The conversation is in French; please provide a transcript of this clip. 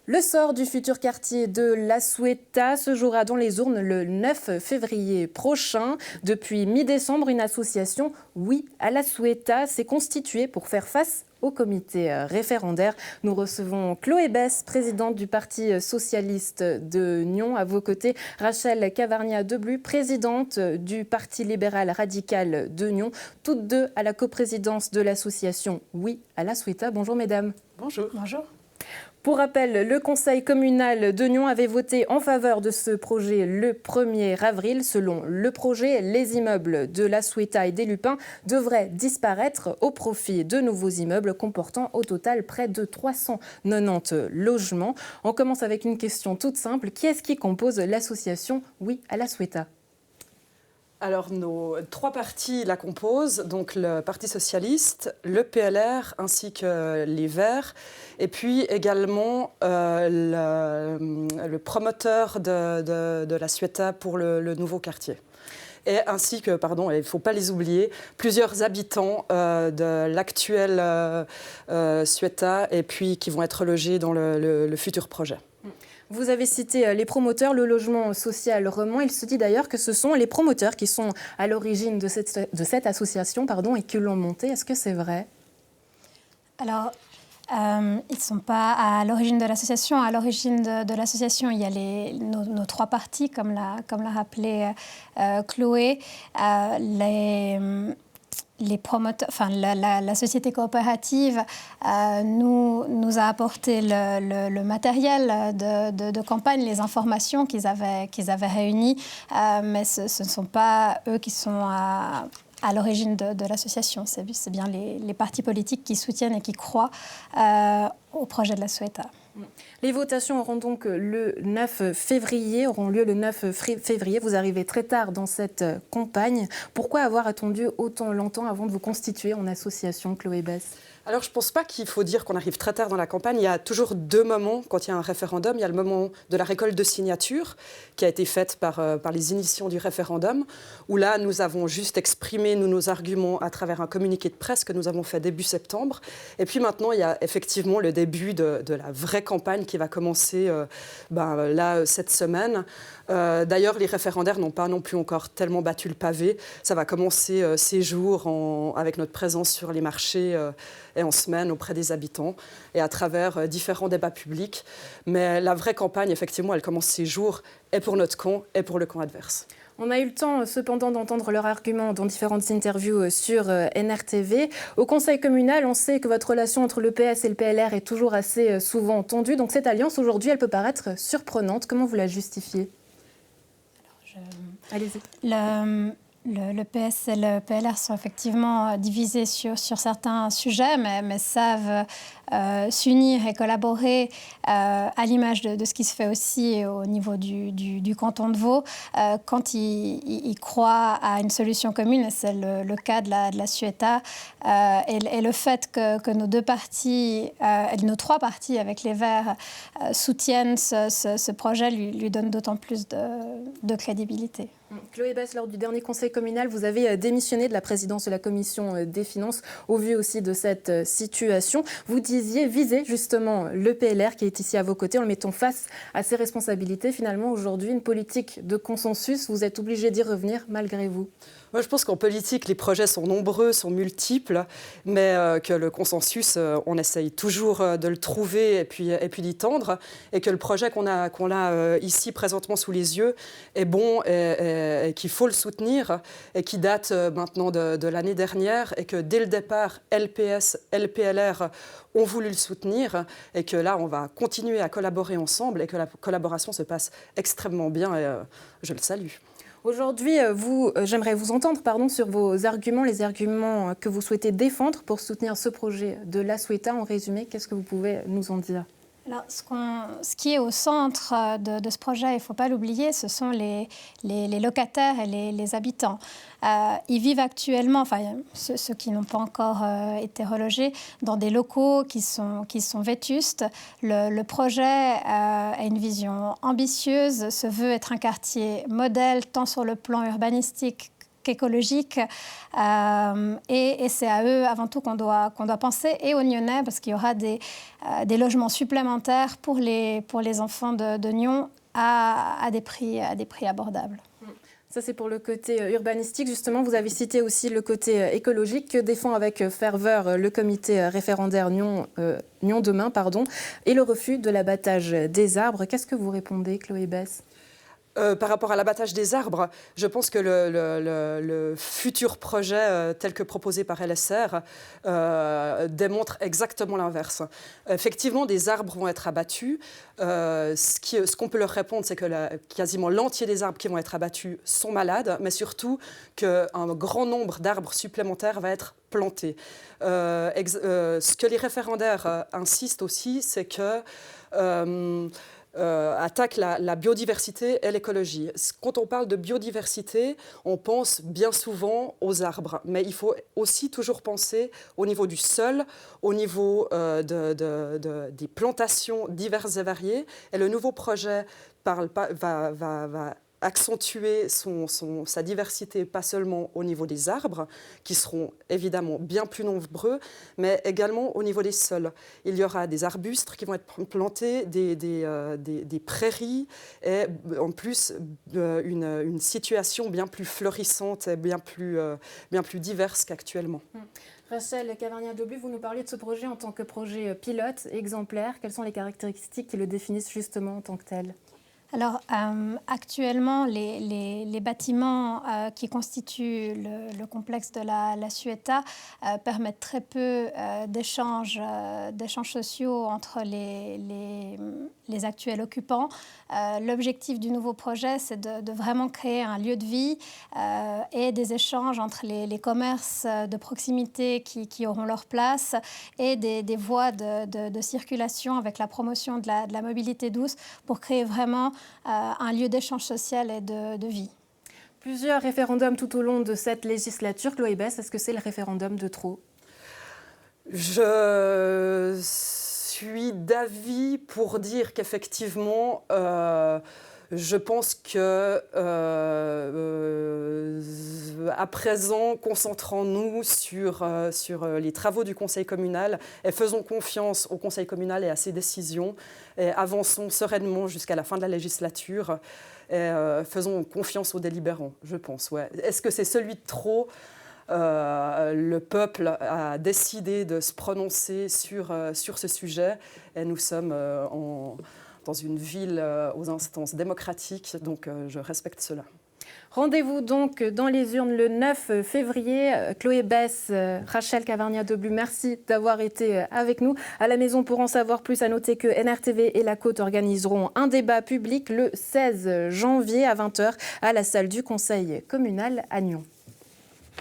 Le sort du futur quartier de La Ceuta se jouera dans les urnes le 9 février prochain. Depuis mi-décembre, une association Oui à La Ceuta s'est constituée pour faire face au comité référendaire. Nous recevons Chloé Besse, présidente du Parti socialiste de Nyon. À vos côtés, Rachel Cavarnia-Deblu, présidente du Parti libéral radical de Nyon. Toutes deux à la coprésidence de l'association Oui à La Ceuta. Bonjour mesdames. Bonjour. Bonjour. Pour rappel, le conseil communal de Nyon avait voté en faveur de ce projet le 1er avril. Selon le projet, les immeubles de La Ceuta et des Lupins devraient disparaître au profit de nouveaux immeubles comportant au total près de 390 logements. On commence avec une question toute simple. Qui est-ce qui compose l'association Oui à La Ceuta ? Alors, nos trois partis la composent, donc le Parti socialiste, le PLR ainsi que les Verts, et puis également le promoteur de La Ceuta pour le nouveau quartier. Et ainsi que, il ne faut pas les oublier, plusieurs habitants de l'actuel Ceuta et puis qui vont être logés dans le futur projet. Vous avez cité les promoteurs, le logement social Remont. Il se dit d'ailleurs que ce sont les promoteurs qui sont à l'origine de cette association et qui l'ont montée. Est-ce que c'est vrai ? Alors, ils ne sont pas à l'origine de l'association. À l'origine de l'association, il y a nos trois partis, comme l'a rappelé Chloé. Les promoteurs, la société coopérative nous a apporté le matériel de campagne, les informations qu'ils avaient réunies, mais ce ne sont pas eux qui sont à l'origine de l'association. C'est bien les partis politiques qui soutiennent et qui croient au projet de La Ceuta. Les votations auront donc lieu le 9 février. Vous arrivez très tard dans cette campagne. Pourquoi avoir attendu autant longtemps avant de vous constituer en association, Chloé Besse ? Alors, je ne pense pas qu'il faut dire qu'on arrive très tard dans la campagne. Il y a toujours deux moments quand il y a un référendum. Il y a le moment de la récolte de signatures qui a été faite par les initiants du référendum, où là, nous avons juste exprimé nos arguments à travers un communiqué de presse que nous avons fait début septembre. Et puis maintenant, il y a effectivement le début de la vraie campagne qui va commencer cette semaine. D'ailleurs, les référendaires n'ont pas non plus encore tellement battu le pavé. Ça va commencer ces jours avec notre présence sur les marchés et en semaine auprès des habitants et à travers différents débats publics. Mais la vraie campagne, effectivement, elle commence ces jours et pour notre camp et pour le camp adverse. On a eu le temps, cependant, d'entendre leurs arguments dans différentes interviews sur NRTV. Au Conseil communal, on sait que votre relation entre le PS et le PLR est toujours assez souvent tendue. Donc cette alliance, aujourd'hui, elle peut paraître surprenante. Comment vous la justifiez ? Allez-y. Le PS et le PLR sont effectivement divisés sur certains sujets, mais savent s'unir et collaborer à l'image de ce qui se fait aussi au niveau du canton de Vaud quand ils croient à une solution commune, et c'est le cas de la Ceuta. Et le fait que nos deux partis, nos trois partis avec les Verts, soutiennent ce projet lui donne d'autant plus de crédibilité. Chloé Besse, lors du dernier conseil communal, vous avez démissionné de la présidence de la commission des finances au vu aussi de cette situation. Vous disiez viser justement le PLR qui est ici à vos côtés en le mettant face à ses responsabilités. Finalement, aujourd'hui, une politique de consensus, vous êtes obligé d'y revenir malgré vous. Moi, je pense qu'en politique, les projets sont nombreux, sont multiples, mais que le consensus, on essaye toujours de le trouver et puis d'y tendre, et que le projet qu'on a ici présentement sous les yeux est bon et qu'il faut le soutenir, et qui date maintenant de l'année dernière, et que dès le départ, LPS, LPLR ont voulu le soutenir, et que là, on va continuer à collaborer ensemble, et que la collaboration se passe extrêmement bien, et je le salue. Aujourd'hui, j'aimerais vous entendre sur vos arguments, les arguments que vous souhaitez défendre pour soutenir ce projet de La Ceuta. En résumé, qu'est-ce que vous pouvez nous en dire ? Alors, ce qui est au centre de ce projet, il ne faut pas l'oublier, ce sont les locataires et les habitants. Ils vivent actuellement, ceux qui n'ont pas encore été relogés, dans des locaux qui sont vétustes. Le projet a une vision ambitieuse, se veut être un quartier modèle, tant sur le plan urbanistique qu'écologiques. Et c'est à eux avant tout qu'on doit penser, et aux Nyonnais, parce qu'il y aura des logements supplémentaires pour les enfants de Nyon à des prix abordables. Ça, c'est pour le côté urbanistique. Justement, vous avez cité aussi le côté écologique que défend avec ferveur le comité référendaire Nyon Demain, et le refus de l'abattage des arbres. Qu'est-ce que vous répondez, Chloé Besse ? Par rapport à l'abattage des arbres, je pense que le futur projet tel que proposé par LSR démontre exactement l'inverse. Effectivement, des arbres vont être abattus. Ce qu'on peut leur répondre, c'est que quasiment l'entier des arbres qui vont être abattus sont malades, mais surtout qu'un grand nombre d'arbres supplémentaires va être planté. Ce que les référendaires insistent aussi, c'est que attaque la biodiversité et l'écologie. Quand on parle de biodiversité, on pense bien souvent aux arbres, mais il faut aussi toujours penser au niveau du sol, au niveau des plantations diverses et variées. Et le nouveau projet va accentuer sa diversité, pas seulement au niveau des arbres, qui seront évidemment bien plus nombreux, mais également au niveau des sols. Il y aura des arbustes qui vont être plantés, des prairies, et en plus une situation bien plus florissante et bien plus diverse qu'actuellement. Rachel Cavarnia-Doblu, vous nous parliez de ce projet en tant que projet pilote, exemplaire. Quelles sont les caractéristiques qui le définissent justement en tant que tel ? Alors, actuellement, les bâtiments qui constituent le complexe de la Sueta permettent très peu d'échanges sociaux entre les actuels occupants. L'objectif du nouveau projet, c'est de vraiment créer un lieu de vie et des échanges entre les commerces de proximité qui auront leur place et des voies de circulation avec la promotion de la mobilité douce pour créer vraiment un lieu d'échange social et de vie. Plusieurs référendums tout au long de cette législature. Chloé Besse, est-ce que c'est le référendum de trop ? Je suis d'avis pour dire qu'effectivement, je pense que à présent, concentrons-nous sur les travaux du Conseil communal et faisons confiance au Conseil communal et à ses décisions et avançons sereinement jusqu'à la fin de la législature et faisons confiance aux délibérants, je pense. Ouais. Est-ce que c'est celui de trop ? Le peuple a décidé de se prononcer sur ce sujet et nous sommes dans une ville aux instances démocratiques, donc je respecte cela. Rendez-vous donc dans les urnes le 9 février. Chloé Besse, Rachel Cavarnia-Doblu, merci d'avoir été avec nous. À la maison, pour en savoir plus, à noter que NRTV et La Côte organiseront un débat public le 16 janvier à 20h à la salle du Conseil communal à Nyon.